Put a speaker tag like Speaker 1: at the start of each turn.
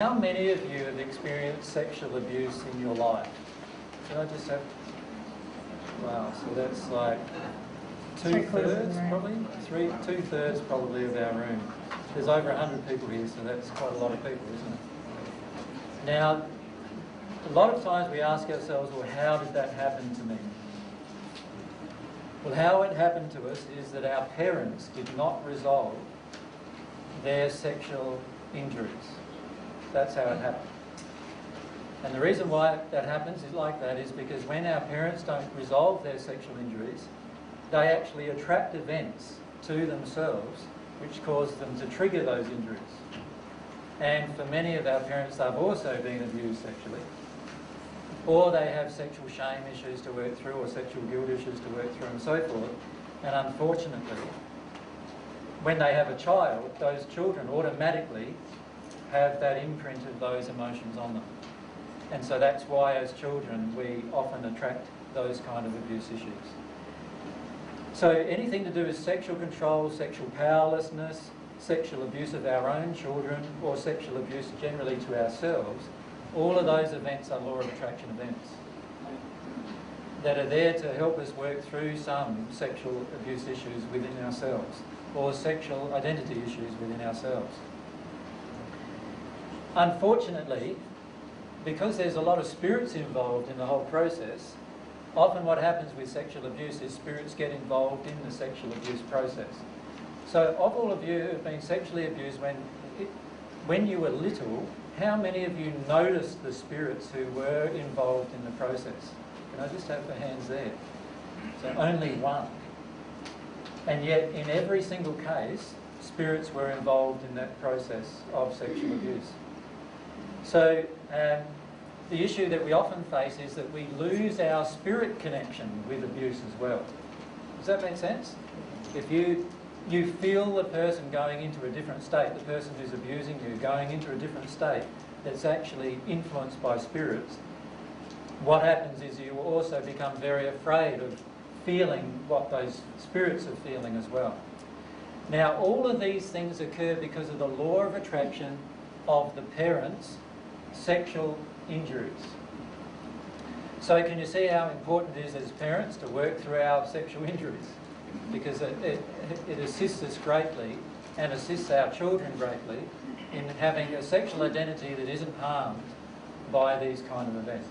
Speaker 1: How many of you have experienced sexual abuse in your life? Can I just have... Wow, so that's like two-thirds probably? Two-thirds probably of our room. There's over 100 people here, so that's quite a lot of people, isn't it? Now, a lot of times we ask ourselves, well, how did that happen to me? Well, how it happened to us is that our parents did not resolve their sexual injuries. That's how it happened. And the reason why that happens is like that is because when our parents don't resolve their sexual injuries, they actually attract events to themselves which cause them to trigger those injuries. And for many of our parents, they've also been abused sexually, or they have sexual shame issues to work through, or sexual guilt issues to work through, and so forth. And unfortunately, when they have a child, those children automatically have that imprint of those emotions on them. And so that's why as children we often attract those kind of abuse issues. So anything to do with sexual control, sexual powerlessness, sexual abuse of our own children, or sexual abuse generally to ourselves, all of those events are law of attraction events that are there to help us work through some sexual abuse issues within ourselves, or sexual identity issues within ourselves. Unfortunately, because there's a lot of spirits involved in the whole process, often what happens with sexual abuse is spirits get involved in the sexual abuse process. So of all of you who have been sexually abused when you were little, how many of you noticed the spirits who were involved in the process? Can I just have the hands there? So only one. And yet in every single case, spirits were involved in that process of sexual abuse. So the issue that we often face is that we lose our spirit connection with abuse as well. Does that make sense? If you feel the person going into a different state, the person who's abusing you going into a different state that's actually influenced by spirits, what happens is you will also become very afraid of feeling what those spirits are feeling as well. Now, all of these things occur because of the law of attraction of the parents' sexual injuries. So can you see how important it is as parents to work through our sexual injuries? Because it assists us greatly and assists our children greatly in having a sexual identity that isn't harmed by these kind of events.